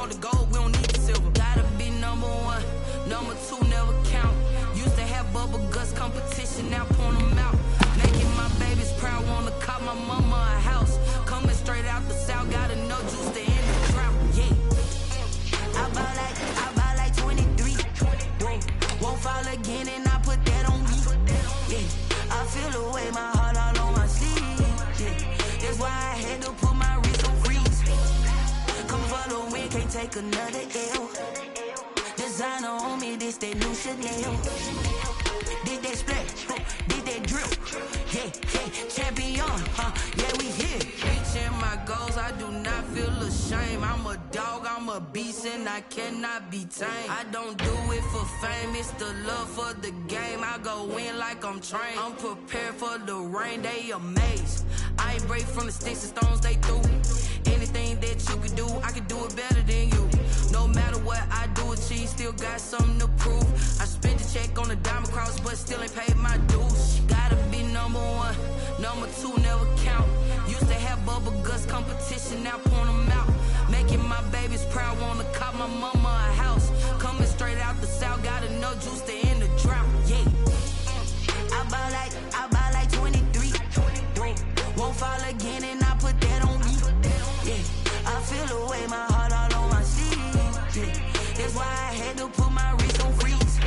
want the gold, we don't need the silver. Gotta be number one, number two never count. Used to have bubble guts competition, now point them out. Making my babies proud, wanna cop my mama a house. Coming straight out the south, got enough juice to end the drought. Yeah, I buy like 23. Whoa, won't fall again, and I put that on me. Yeah, I feel the way, my heart all on my sleeve. Yeah, that's why I had to put my wrist on freeze. Come for the win, can't take another L. Designer on me, this that new Chanel. Did that splash, did that drip. Yeah, champion, yeah, we here. Reaching my goals, I do not feel ashamed. I'm a dog, I'm a beast, and I cannot be tamed. I don't do it for fame, it's the love for the game. I go in like I'm trained. I'm prepared for the rain, they amazed. I ain't break from the sticks and stones they threw. Anything that you can do, I can do it better than you. No matter what I do, achieve, still got something to prove. I spent the check on the diamond cross, but still ain't paid my dues. Gotta be number one, number two never count. Used to have bubble guts competition, now point them out. Making my babies proud, wanna cop my mama a house. Coming straight out the south, got enough juice to end the drought. Yeah, I buy like 23. Won't fall again, and I put that on me. Yeah, I feel the way, my heart all on my sleeve. Yeah, that's why I had to put my wrist on freeze.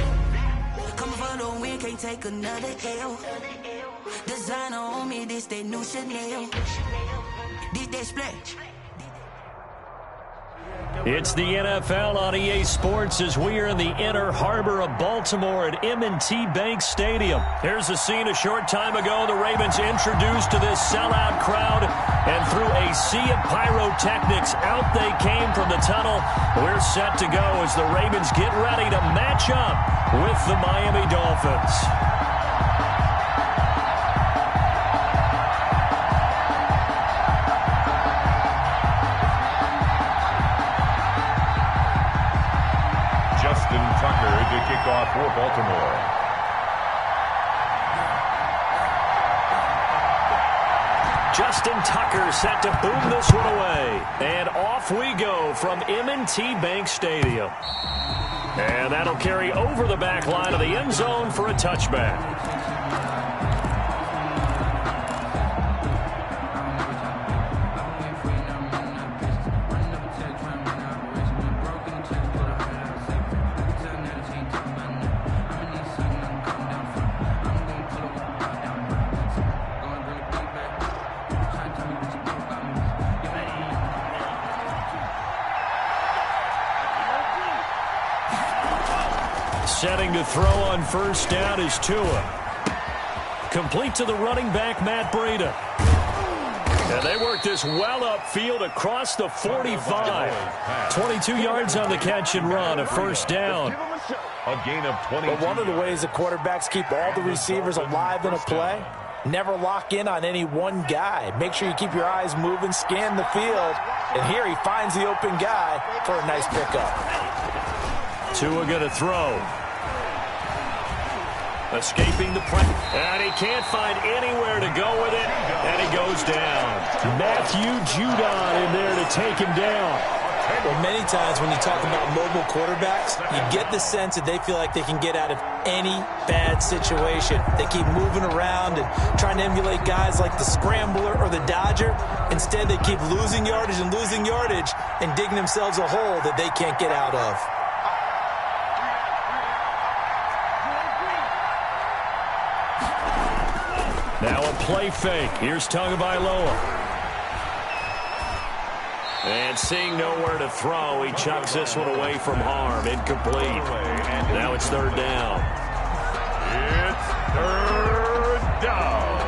Coming for the win, can't take another L. Designer on me, this that new Chanel. Did that splash. It's the NFL on EA Sports as we are in the inner harbor of Baltimore at M&T Bank Stadium. Here's a scene a short time ago. The Ravens introduced to this sellout crowd, and through a sea of pyrotechnics, out they came from the tunnel. We're set to go as the Ravens get ready to match up with the Miami Dolphins. Justin Tucker to kick off for Baltimore. Justin Tucker set to boom this one away. And off we go from M&T Bank Stadium. And that'll carry over the back line of the end zone for a touchback. Setting to throw on first down is Tua. Complete to the running back, Matt Breida. And they work this well upfield across the 45. 22 yards on the catch and run, a first down. A gain of 22. But one of the ways the quarterbacks keep all the receivers alive in a play, never lock in on any one guy. Make sure you keep your eyes moving, scan the field. And here he finds the open guy for a nice pickup. Tua going to throw. Escaping the pressure, and he can't find anywhere to go with it, and he goes down. Matthew Judon in there to take him down. Well, many times when you talk about mobile quarterbacks, you get the sense that they feel like they can get out of any bad situation. They keep moving around and trying to emulate guys like the Scrambler or the Dodger. Instead, they keep losing yardage and digging themselves a hole that they can't get out of. Now a play fake. Here's Tagovailoa. And seeing nowhere to throw, he chucks this one away from harm. Incomplete. Now it's third down. It's third down.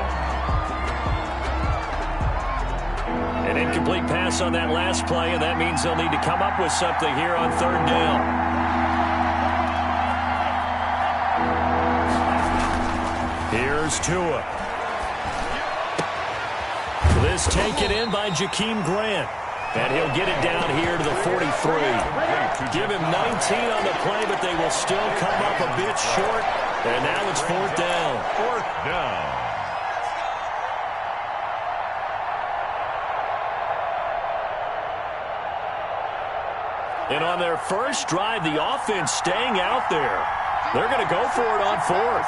An incomplete pass on that last play, and that means they'll need to come up with something here on third down. Here's Tua. This taken in by Jakeem Grant. And he'll get it down here to the 43. Give him 19 on the play, but they will still come up a bit short. And now it's fourth down. Fourth down. And on their first drive, the offense staying out there. They're going to go for it on fourth.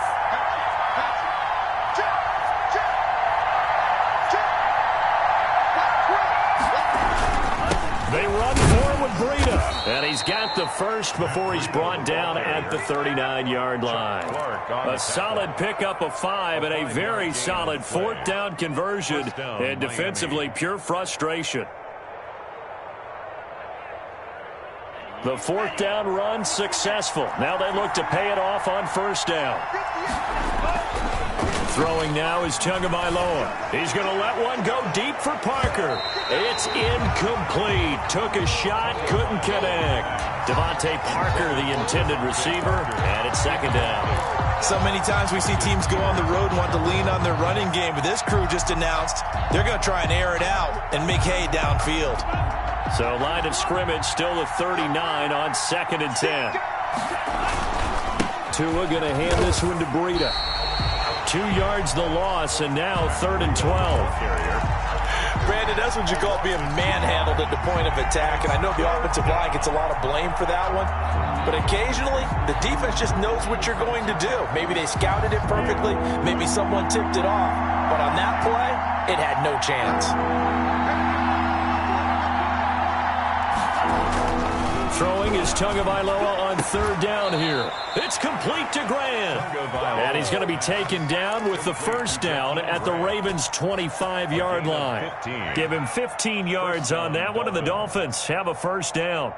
They run forward with Breida. And he's got the first before he's brought down at the 39-yard line. A solid pickup of 5 and a very solid fourth down conversion. And defensively, pure frustration. The fourth down run successful. Now they look to pay it off on first down. Throwing now is Tagovailoa. He's going to let one go deep for Parker. It's incomplete. Took a shot, couldn't connect. Devontae Parker, the intended receiver, and it's second down. So many times we see teams go on the road and want to lean on their running game, but this crew just announced they're going to try and air it out and make hay downfield. So line of scrimmage still at 39 on 2nd and 10. Tua going to hand this one to Breida. 2 yards the loss, and now 3rd and 12. Brandon, that's what you call being manhandled at the point of attack, and I know the offensive line gets a lot of blame for that one, but occasionally the defense just knows what you're going to do. Maybe they scouted it perfectly, maybe someone tipped it off, but on that play, it had no chance. Throwing is Tagovailoa on 3rd down here. It's complete to Grant. And he's going to be taken down with the first down at the Ravens' 25-yard line. Give him 15 yards on that one, and the Dolphins have a first down.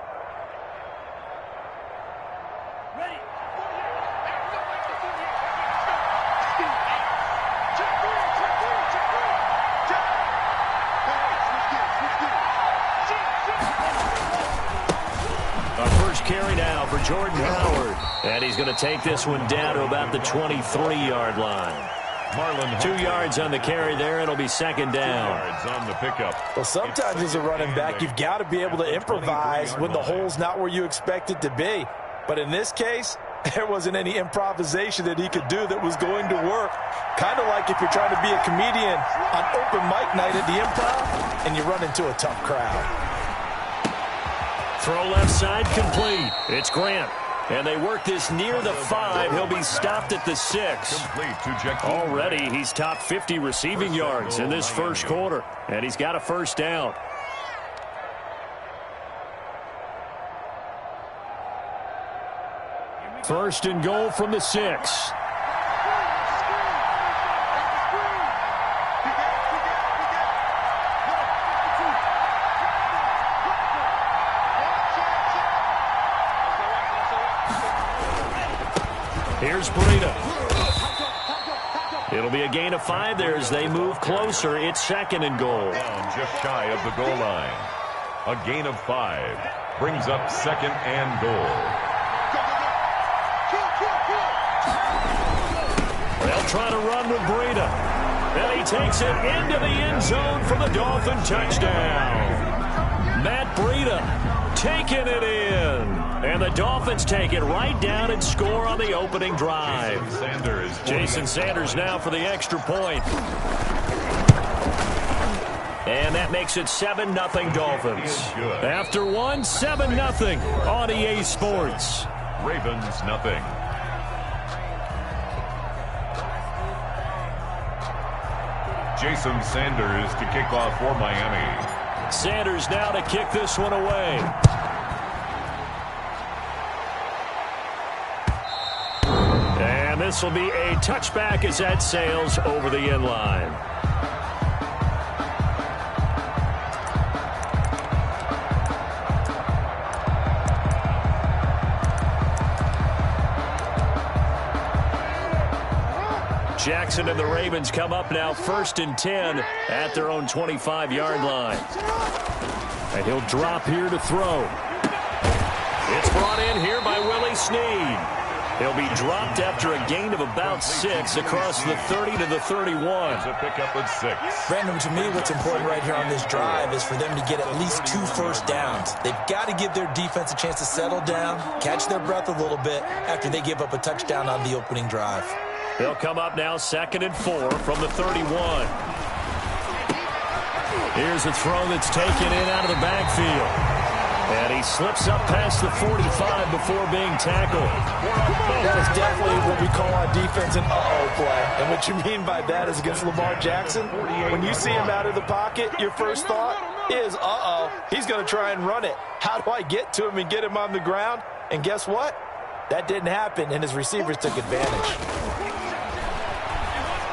Carry now for Jordan Howard. And he's going to take this one down to about the 23-yard line. 2 yards on the carry there. It'll be second down. 2 yards on the pickup. Well, sometimes as a running back, you've got to be able to improvise when the hole's not where you expect it to be. But in this case, there wasn't any improvisation that he could do that was going to work. Kind of like if you're trying to be a comedian on open mic night at the Improv and you run into a tough crowd. Throw left side complete. It's Grant. And they work this near the 5. He'll be stopped at the 6. Already, he's top 50 receiving yards in this first quarter. And he's got a first down. First and goal from the 6. Here's Breida. It'll be a gain of 5 there as they move closer. It's 2nd and goal. Down just shy of the goal line. A gain of 5 brings up 2nd and goal. They'll try to run with Breida. And he takes it into the end zone for the Dolphin touchdown. Matt Breida taking it in. And the Dolphins take it right down and score on the opening drive. Jason Sanders now for the extra point. And that makes it 7-0 Dolphins. After one, 7-0 on EA Sports. Ravens nothing. Jason Sanders to kick off for Miami. Sanders now to kick this one away. And this will be a touchback as that sails over the end line. Jackson and the Ravens come up now 1st and 10 at their own 25-yard line. And he'll drop here to throw. It's brought in here by Willie Snead. He'll be dropped after a gain of about 6 across the 30 to the 31. It's a pickup at 6. Brandon, to me, what's important right here on this drive is for them to get at least 2 first downs. They've got to give their defense a chance to settle down, catch their breath a little bit after they give up a touchdown on the opening drive. They'll come up now 2nd and 4 from the 31. Here's a throw that's taken in out of the backfield. And he slips up past the 45 before being tackled. That is definitely what we call on defense an uh-oh play. And what you mean by that is against Lamar Jackson, when you see him out of the pocket, your first thought is, uh-oh, he's going to try and run it. How do I get to him and get him on the ground? And guess what? That didn't happen, and his receivers took advantage.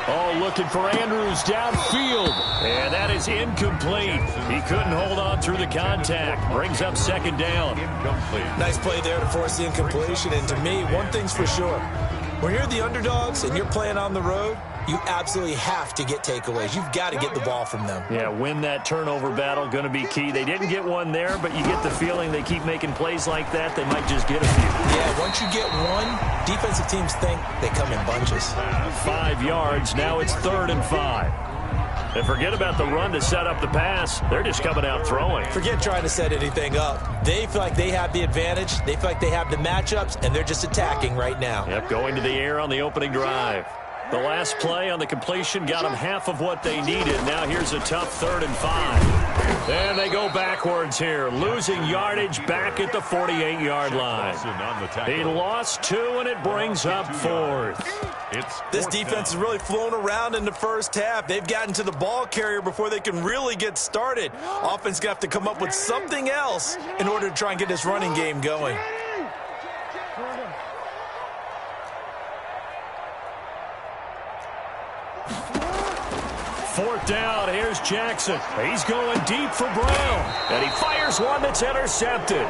Oh, looking for Andrews downfield. And that is incomplete. He couldn't hold on through the contact. Brings up second down. Incomplete. Nice play there to force the incompletion. And to me, one thing's for sure. When you're the underdogs and you're playing on the road, you absolutely have to get takeaways. You've got to get the ball from them. Yeah, win that turnover battle, going to be key. They didn't get one there, but you get the feeling they keep making plays like that, they might just get a few. Yeah, once you get one, defensive teams think they come in bunches. 5 yards, now it's 3rd and 5. And forget about the run to set up the pass. They're just coming out throwing. Forget trying to set anything up. They feel like they have the advantage. They feel like they have the matchups, and they're just attacking right now. Yep, going to the air on the opening drive. The last play on the completion got them half of what they needed. Now here's a tough 3rd and 5. And they go backwards here, losing yardage back at the 48-yard line. He lost 2, and it brings up 4th. This defense has really flown around in the first half. They've gotten to the ball carrier before they can really get started. Offense going to have to come up with something else in order to try and get this running game going. Fourth down, here's Jackson. He's going deep for Brown. And he fires one that's intercepted.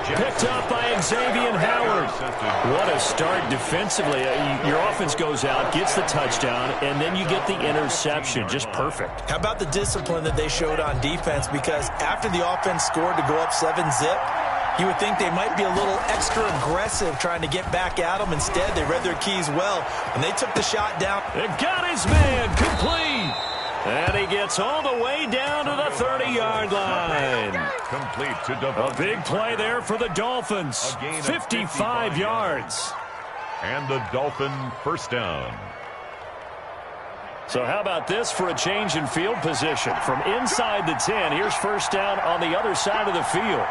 Picked up by Xavier Howard. What a start defensively. Your offense goes out, gets the touchdown, and then you get the interception. Just perfect. How about the discipline that they showed on defense? Because after the offense scored to go up 7-zip, you would think they might be a little extra aggressive trying to get back at them. Instead, they read their keys well, and they took the shot down. It got his man complete. And he gets all the way down to the 30-yard line. Complete to Devontae. A big play there for the Dolphins. 55 yards. And the Dolphin first down. So how about this for a change in field position? From inside the 10, here's first down on the other side of the field.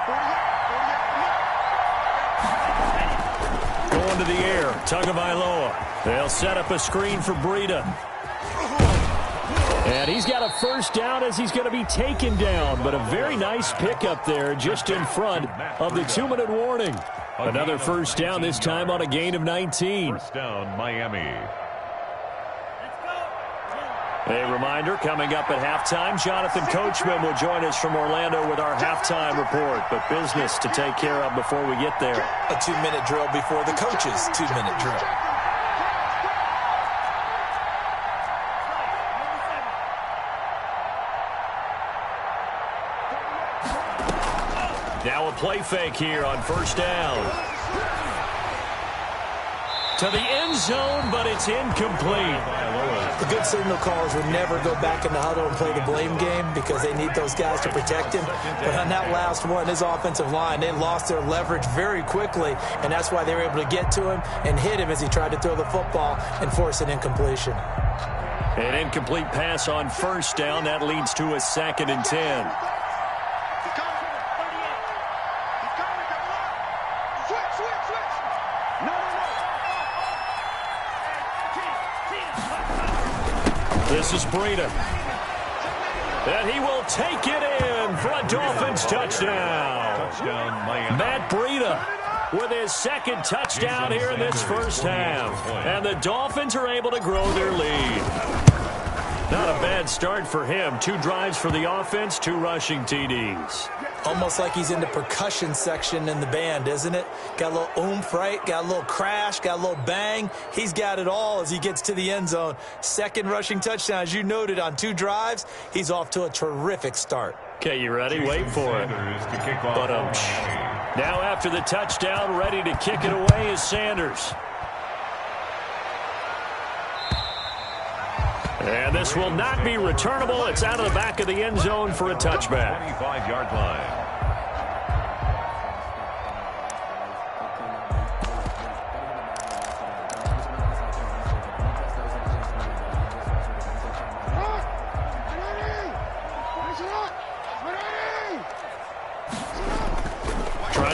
Going to the air, Tagovailoa. They'll set up a screen for Breida. And he's got a first down as he's going to be taken down. But a very nice pickup there just in front of the 2-minute warning. Another first down, this time on a gain of 19. First down, Miami. A reminder, coming up at halftime, Jonathan Coachman will join us from Orlando with our halftime report. But business to take care of before we get there. A 2-minute drill before the coach's 2-minute drill. Now a play fake here on first down. To the end zone, but it's incomplete. The good signal callers would never go back in the huddle and play the blame game because they need those guys to protect him. But on that last one, his offensive line, they lost their leverage very quickly, and that's why they were able to get to him and hit him as he tried to throw the football and force an incompletion. An incomplete pass on first down. That leads to a 2nd and 10. This is Breida. And he will take it in for a Dolphins touchdown. Matt Breida with his 2nd touchdown here in this first half. And the Dolphins are able to grow their lead. Not a bad start for him. 2 drives for the offense, 2 rushing TDs. Almost like he's in the percussion section in the band, isn't it? Got a little oomph, right? Got a little crash, got a little bang. He's got it all as he gets to the end zone. 2nd rushing touchdown, as you noted, on 2 drives. He's off to a terrific start. Okay, you ready? Wait for it. But now after the touchdown, ready to kick it away is Sanders. And this will not be returnable. It's out of the back of the end zone for a touchback. 25-yard line.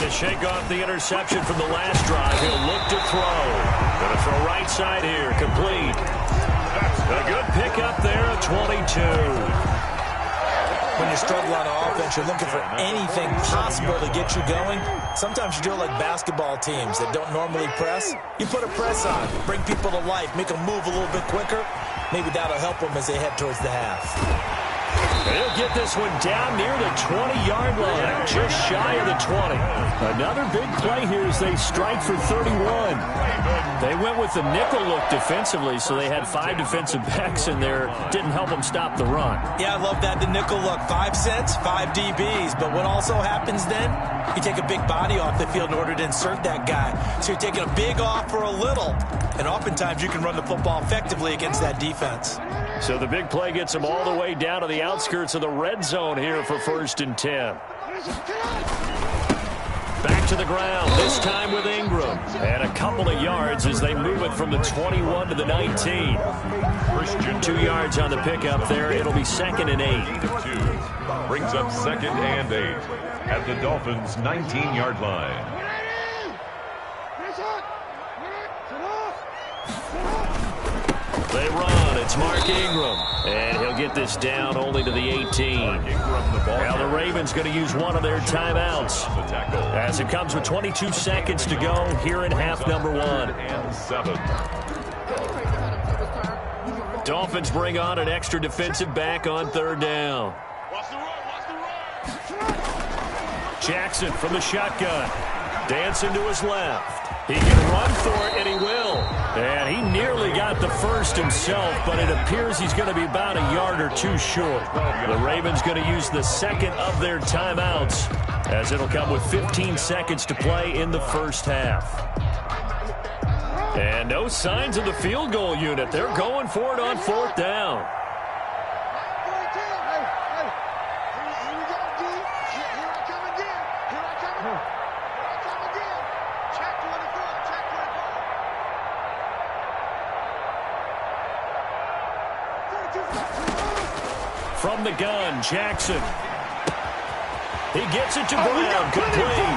Trying to shake off the interception from the last drive. He'll look to throw. Going to throw right side here. Complete. A good pickup there at 22. When you struggle on offense, you're looking for anything possible to get you going. Sometimes you do it like basketball teams that don't normally press. You put a press on, bring people to life, make them move a little bit quicker. Maybe that'll help them as they head towards the half. He'll get this one down near the 20-yard line, just shy of the 20. Another big play here as they strike for 31. They went with the nickel look defensively, so they had 5 defensive backs in there. Didn't help them stop the run. Yeah, I love that, the nickel look. 5 cents, 5 DBs. But what also happens then, you take a big body off the field in order to insert that guy. So you're taking a big off for a little. And oftentimes you can run the football effectively against that defense. So the big play gets them all the way down to the outskirts of the red zone here for 1st and 10. Back to the ground, this time with Ingram. And a couple of yards as they move it from the 21 to the 19. 2 yards on the pickup there. It'll be 2nd and 8. Brings up 2nd and 8 at the Dolphins' 19-yard line. They run. It's Mark Ingram. And he'll get this down only to the 18. Now the Ravens going to use one of their timeouts as it comes with 22 seconds to go here in half number 1. Dolphins bring on an extra defensive back on 3rd down. Jackson from the shotgun. Dancing to his left. He can run for it, and he will. And he nearly got the first himself, but it appears he's going to be about a yard or 2 short. The Ravens going to use the 2nd of their timeouts, as it'll come with 15 seconds to play in the 1st half. And no signs of the field goal unit. They're going for it on 4th down. From the gun, Jackson. He gets it to Brown, complete.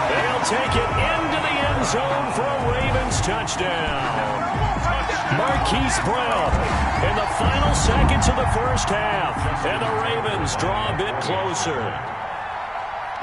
They'll take it into the end zone for a Ravens touchdown. Marquise Brown in the final seconds of the 1st half. And the Ravens draw a bit closer.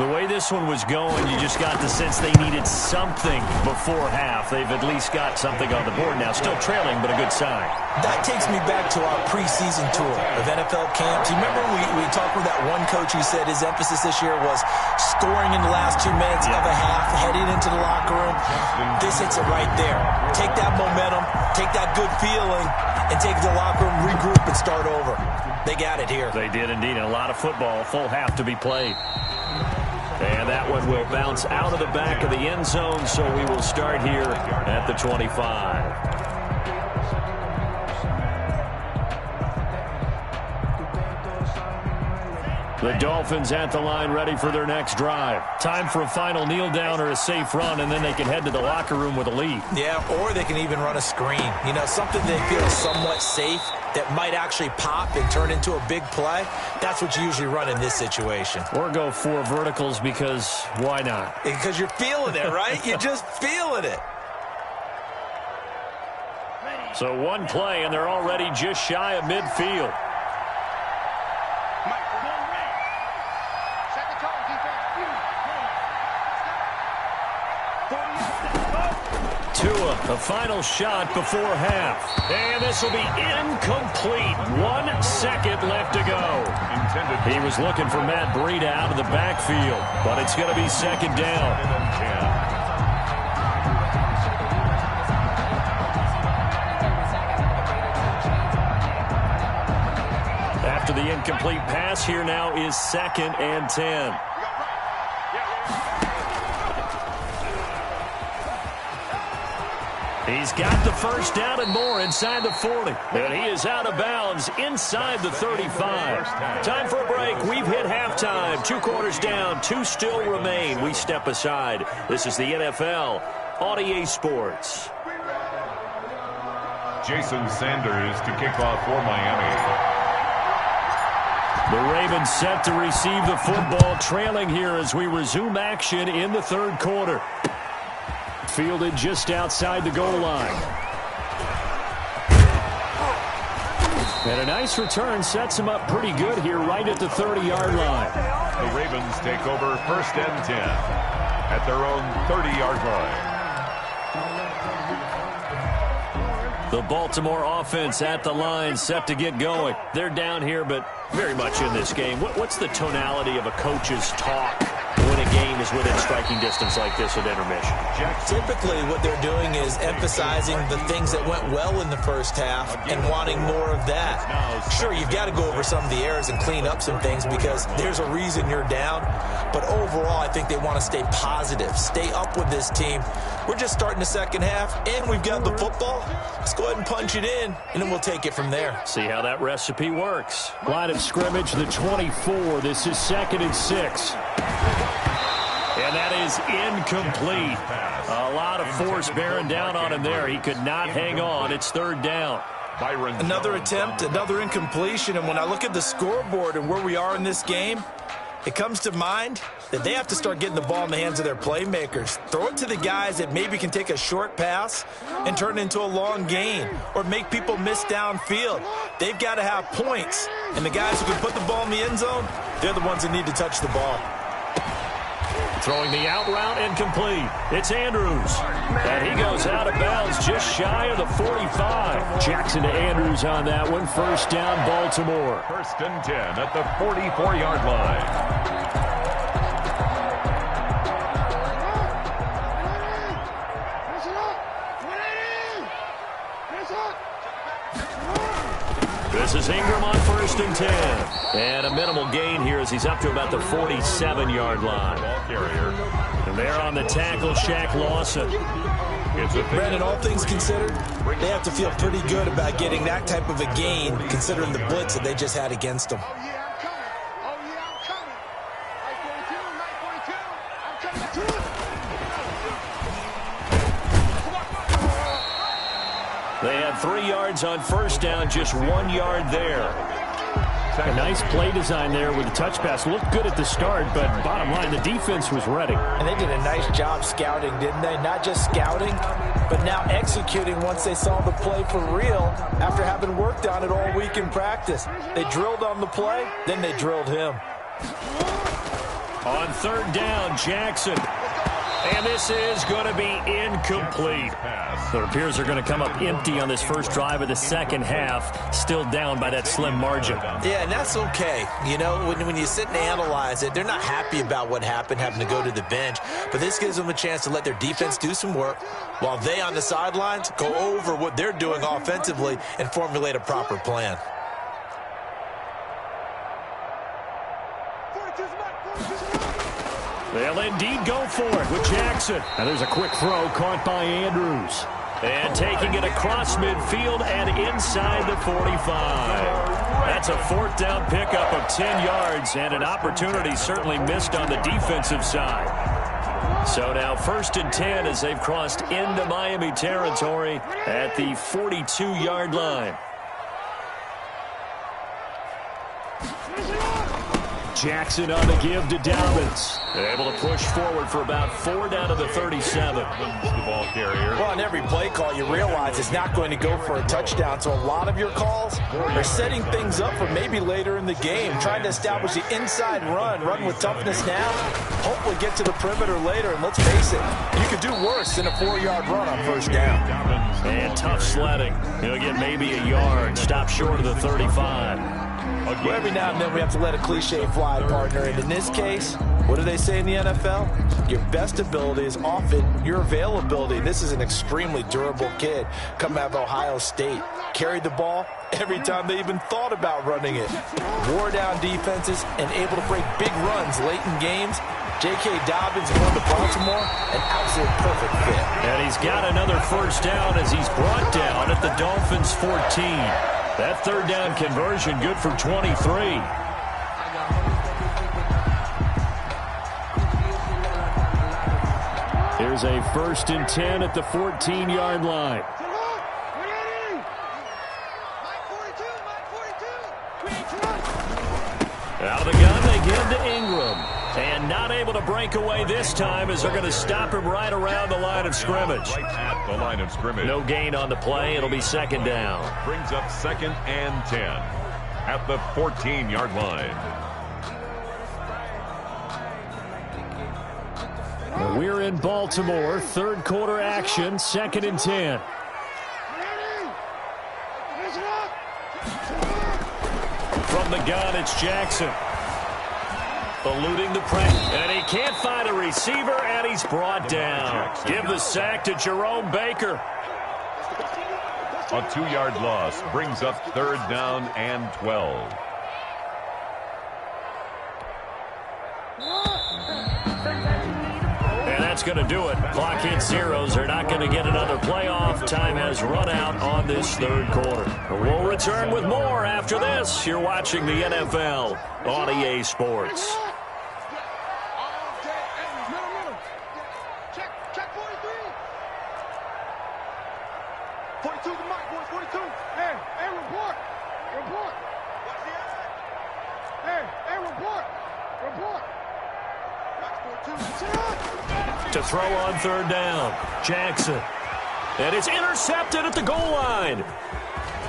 The way this one was going, you just got the sense they needed something before half. They've at least got something on the board now. Still trailing, but a good sign. That takes me back to our preseason tour of NFL camps. You remember we talked with that one coach who said his emphasis this year was scoring in the last 2 minutes of a half, heading into the locker room. This hits it right there. Take that momentum, take that good feeling, and take it to the locker room, regroup, and start over. They got it here. They did indeed. And a lot of football, full half to be played. And that one will bounce out of the back of the end zone, so we will start here at the 25. The Dolphins at the line ready for their next drive. Time for a final kneel down or a safe run, and then they can head to the locker room with a lead. Yeah, or they can even run a screen. You know, something they feel somewhat safe that might actually pop and turn into a big play. That's what you usually run in this situation. Or go 4 verticals because why not? Because you're feeling it, right? You're just feeling it. So one play, and they're already just shy of midfield. Tua, the final shot before half. And this will be incomplete. 1 second left to go. He was looking for Matt Breida out of the backfield, but it's going to be 2nd down. After the incomplete pass, here now is 2nd and 10. He's got the first down and more inside the 40. And he is out of bounds inside the 35. Time for a break. We've hit halftime. 2 quarters down. 2 still remain. We step aside. This is the NFL on EA Sports. Jason Sanders to kick off for Miami. The Ravens set to receive the football, trailing here as we resume action in the third quarter. Fielded just outside the goal line. And a nice return sets him up pretty good here right at the 30-yard line. The Ravens take over 1st and 10 at their own 30-yard line. The Baltimore offense at the line, set to get going. They're down here, but very much in this game. What's the tonality of a coach's talk when a game is within striking distance like this at intermission? Typically, what they're doing is emphasizing the things that went well in the first half and wanting more of that. Sure, you've got to go over some of the errors and clean up some things because there's a reason you're down. But overall, I think they want to stay positive, stay up with this team. We're just starting the second half, and we've got the football. Let's go ahead and punch it in, and then we'll take it from there. See how that recipe works. Line of scrimmage, the 24. This is 2nd and 6. And that is incomplete. A lot of force bearing down on him there. He could not hang on. It's 3rd down. Another attempt, another incompletion, and when I look at the scoreboard and where we are in this game, it comes to mind that they have to start getting the ball in the hands of their playmakers. Throw it to the guys that maybe can take a short pass and turn it into a long gain or make people miss downfield. They've got to have points, and the guys who can put the ball in the end zone, they're the ones that need to touch the ball. Throwing the out route incomplete. It's Andrews. And he goes out of bounds just shy of the 45. Jackson to Andrews on that one. 1st down, Baltimore. 1st and 10 at the 44-yard line. This is Ingram on 1st and 10. And a minimal gain here as he's up to about the 47-yard line. And there on the tackle, Shaq Lawson. Brandon, all things considered, they have to feel pretty good about getting that type of a gain considering the blitz that they just had against them. They had 3 yards on 1st down, just 1 yard there. A nice play design there with the touch pass. Looked good at the start, but bottom line, the defense was ready. And they did a nice job scouting, didn't they? Not just scouting, but now executing once they saw the play for real after having worked on it all week in practice. They drilled on the play, then they drilled him. On 3rd down, Jackson. And this is going to be incomplete. So it appears they're going to come up empty on this first drive of the second half, still down by that slim margin. Yeah, and that's okay. You know, when you sit and analyze it, they're not happy about what happened, having to go to the bench. But this gives them a chance to let their defense do some work while they on the sidelines go over what they're doing offensively and formulate a proper plan. They'll indeed go for it with Jackson. Now there's a quick throw caught by Andrews. And taking it across midfield and inside the 45. That's a 4th down pickup of 10 yards and an opportunity certainly missed on the defensive side. So now 1st and 10 as they've crossed into Miami territory at the 42-yard line. Jackson on the give to Dobbins. Able to push forward for about 4 down to the 37. The ball carrier. Well, on every play call, you realize it's not going to go for a touchdown. So a lot of your calls are setting things up for maybe later in the game, trying to establish the inside run with toughness now, hopefully get to the perimeter later. And let's face it, you could do worse than a 4-yard run on 1st down. And tough sledding. He'll get maybe a yard, stop short of the 35. Well, every now and then we have to let a cliche fly, partner. And in this case, what do they say in the NFL? Your best ability is often your availability. This is an extremely durable kid coming out of Ohio State. Carried the ball every time they even thought about running it. Wore down defenses and able to break big runs late in games. J.K. Dobbins going to Baltimore, an absolute perfect fit. And he's got another 1st down as he's brought down at the Dolphins' 14. That 3rd down conversion good for 23. Here's a 1st and 10 at the 14-yard line. able to break away this time as they're going to stop him right around the line of scrimmage. Right at the line of scrimmage. No gain on the play. It'll be second down. Brings up 2nd and 10 at the 14-yard line. We're in Baltimore. Third quarter action. 2nd and 10. From the gun, it's Jackson. Eluding the pressure. And he can't find a receiver, and he's brought down. Give the sack to Jerome Baker. A 2-yard loss brings up 3rd down and 12. And that's going to do it. Clock hits zeros. They're not going to get another playoff. Time has run out on this third quarter. We'll return with more after this. You're watching the NFL on EA Sports. To throw on third down, Jackson. And it's intercepted at the goal line.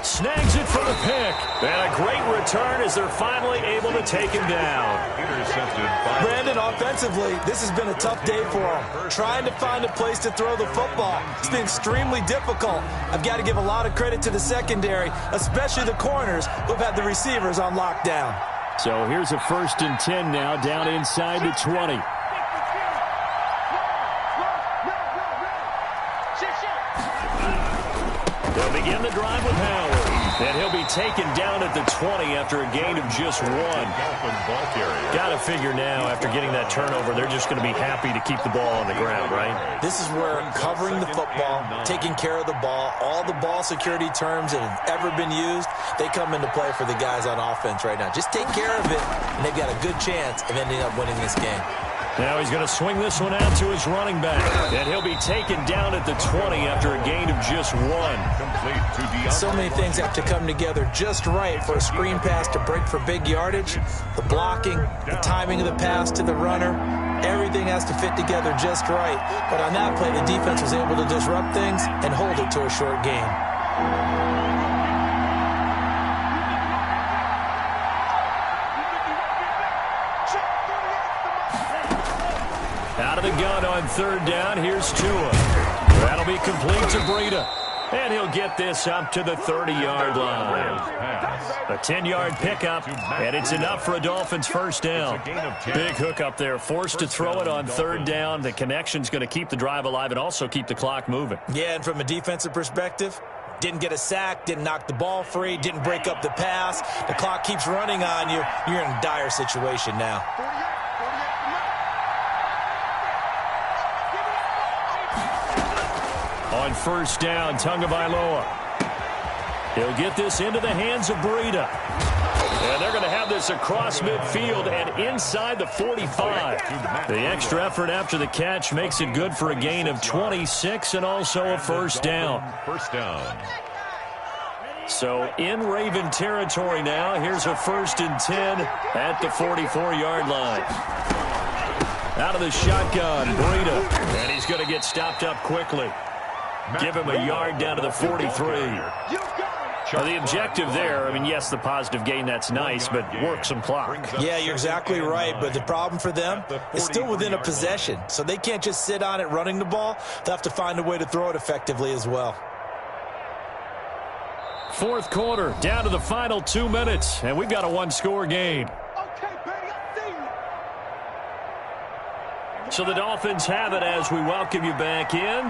Snags it for the pick. And a great return as they're finally able to take him down. Intercepted. Brandon, offensively, this has been a tough day for him. Trying to find a place to throw the football. It's been extremely difficult. I've got to give a lot of credit to the secondary, especially the corners who've had the receivers on lockdown. So here's a 1st and 10 now, down inside the 20. They'll begin the drive with Howard. And he'll be taken down at the 20 after a gain of just 1. Got to figure now, after getting that turnover, they're just going to be happy to keep the ball on the ground, right? This is where covering the football, taking care of the ball, all the ball security terms that have ever been used, they come into play for the guys on offense right now. Just take care of it, and they've got a good chance of ending up winning this game. Now he's going to swing this one out to his running back. And he'll be taken down at the 20 after a gain of just 1. So many things have to come together just right for a screen pass to break for big yardage. The blocking, the timing of the pass to the runner, everything has to fit together just right. But on that play, the defense was able to disrupt things and hold it to a short game. Out of the gun on third down, here's Tua. That'll be complete to Breida. And he'll get this up to the 30-yard line. A 10-yard pickup, and it's enough for a Dolphins first down. Big hook up there, forced to throw it on third down. The connection's going to keep the drive alive and also keep the clock moving. Yeah, and from a defensive perspective, didn't get a sack, didn't knock the ball free, didn't break up the pass. The clock keeps running on you. You're in a dire situation now. On first down, Tagovailoa. He'll get this into the hands of Breida. And they're going to have this across midfield and inside the 45. The extra effort after the catch makes it good for a gain of 26 and also a first down. So in Raven territory now, here's a 1st and 10 at the 44-yard line. Out of the shotgun, Breida. And he's going to get stopped up quickly. Give him a yard down to the 43. The objective there, I mean, yes, the positive gain, that's nice, but work some clock. Yeah, you're exactly right, but the problem for them is still within a possession, so they can't just sit on it running the ball. They'll have to find a way to throw it effectively as well. Fourth quarter, down to the final 2 minutes, and we've got a one-score game. So the Dolphins have it as we welcome you back in.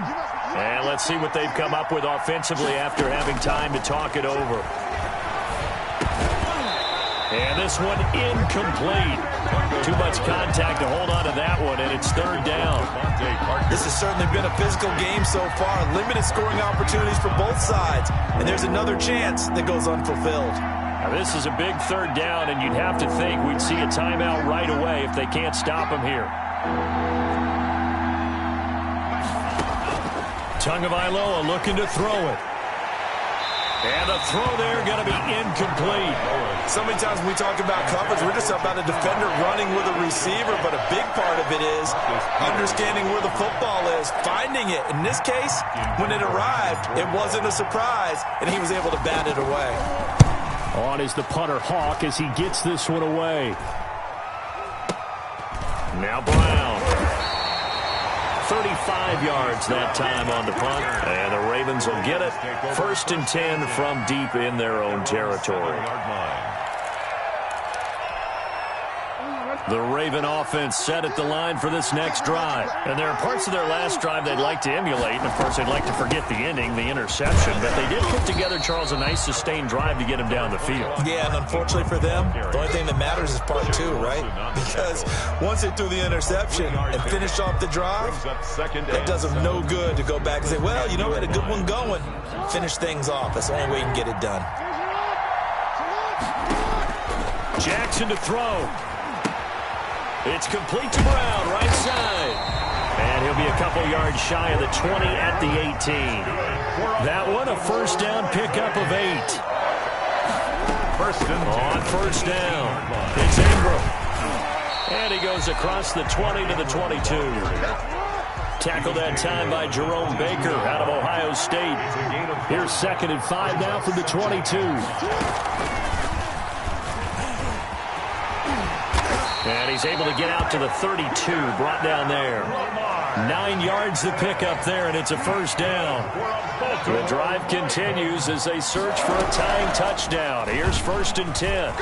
And let's see what they've come up with offensively after having time to talk it over. And this one incomplete. Too much contact to hold on to that one, and it's third down. This has certainly been a physical game so far. Limited scoring opportunities for both sides. And there's another chance that goes unfulfilled. Now this is a big third down, and you'd have to think we'd see a timeout right away if they can't stop him here. Tagovailoa looking to throw it. And the throw there going to be incomplete. So many times when we talk about coverage, we're just about a defender running with a receiver, but a big part of it is understanding where the football is, finding it. In this case, when it arrived, it wasn't a surprise, and he was able to bat it away. On is the punter Hawk as he gets this one away. Now Brown. 35 yards that time on the punt. And the Ravens will get it. 1st and 10 from deep in their own territory. The Raven offense set at the line for this next drive. And there are parts of their last drive they'd like to emulate. And, of course, they'd like to forget the ending, the interception. But they did put together, Charles, a nice sustained drive to get him down the field. Yeah, and unfortunately for them, the only thing that matters is part 2, right? Because once they threw the interception and finished off the drive, it does them no good to go back and say, well, you know, we had a good one going. Finish things off. That's the only way you can get it done. Jackson to throw. It's complete to Brown, right side. And he'll be a couple yards shy of the 20 at the 18. That one, a first down pickup of 8. On first down, it's Ingram. And he goes across the 20 to the 22. Tackled that time by Jerome Baker out of Ohio State. Here's 2nd and 5 now from the 22. And he's able to get out to the 32, brought down there. 9 yards to pick up there, and it's a first down. The drive continues as they search for a tying touchdown. Here's 1st and 10.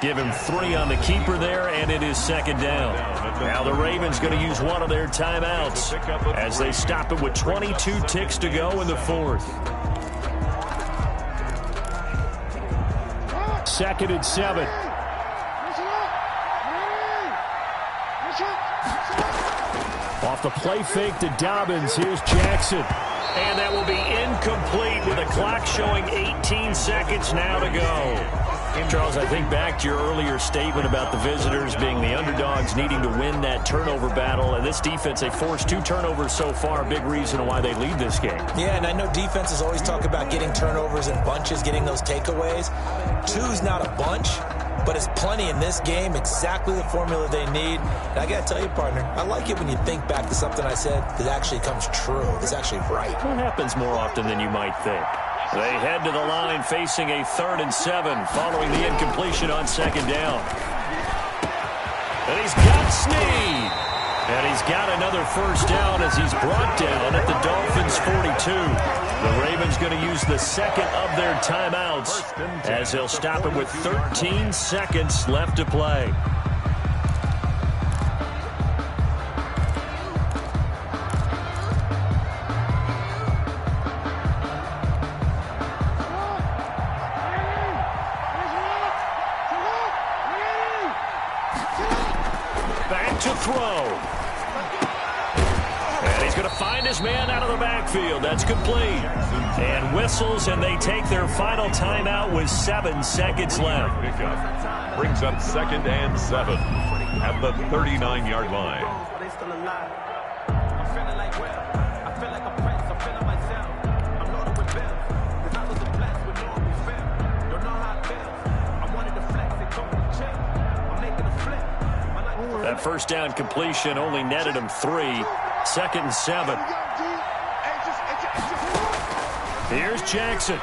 Give him 3 on the keeper there, and it is 2nd down. Now the Ravens going to use one of their timeouts as they stop it with 22 ticks to go in the 4th. 2nd and 7. Off the play fake to Dobbins. Here's Jackson. And that will be incomplete with a clock showing 18 seconds now to go. Charles, I think back to your earlier statement about the visitors being the underdogs needing to win that turnover battle. And this defense, they forced 2 turnovers so far. Big reason why they lead this game. Yeah, and I know defenses always talk about getting turnovers in bunches, getting those takeaways. 2's not a bunch, but it's plenty in this game, exactly the formula they need. And I got to tell you, partner, I like it when you think back to something I said that actually comes true. It's actually right. It happens more often than you might think. They head to the line facing a 3rd and 7 following the incompletion on 2nd down. And he's got Snead. And he's got another first down as he's brought down at the Dolphins' 42. The Ravens going to use the 2nd of their timeouts as they'll stop it with 13 seconds left to play. Back to throw. And he's going to find his man out of the backfield. That's complete. And whistles, and they take their final timeout with 7 seconds left. Brings up 2nd and 7 at the 39-yard line. That first down completion only netted him 3. 2nd and 7. Here's Jackson.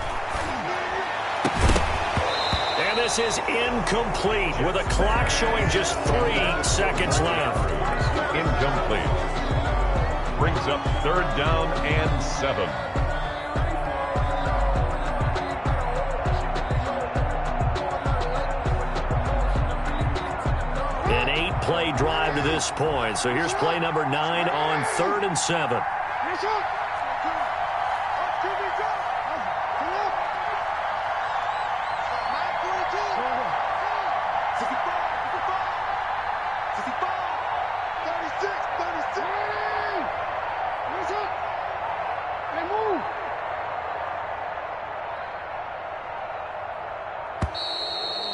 And this is incomplete with a clock showing just 3 seconds left. Incomplete. Brings up 3rd down and 7. An 8-play drive to this point. So here's play number 9 on 3rd and 7.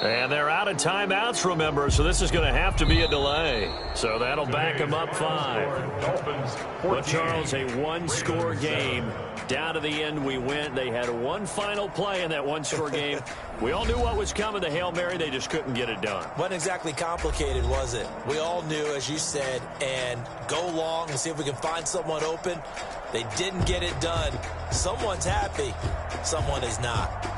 And they're out of timeouts, remember, so this is going to have to be a delay. So that'll back them up 5. But, Charles, a one-score game. Down to the end we went. They had one final play in that one-score game. We all knew what was coming, the Hail Mary. They just couldn't get it done. Wasn't exactly complicated, was it? We all knew, as you said, and go long and see if we can find someone open. They didn't get it done. Someone's happy. Someone is not.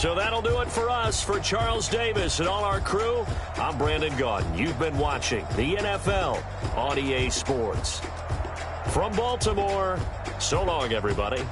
So that'll do it for us. For Charles Davis and all our crew, I'm Brandon Gaudin. You've been watching the NFL on EA Sports. From Baltimore, so long, everybody.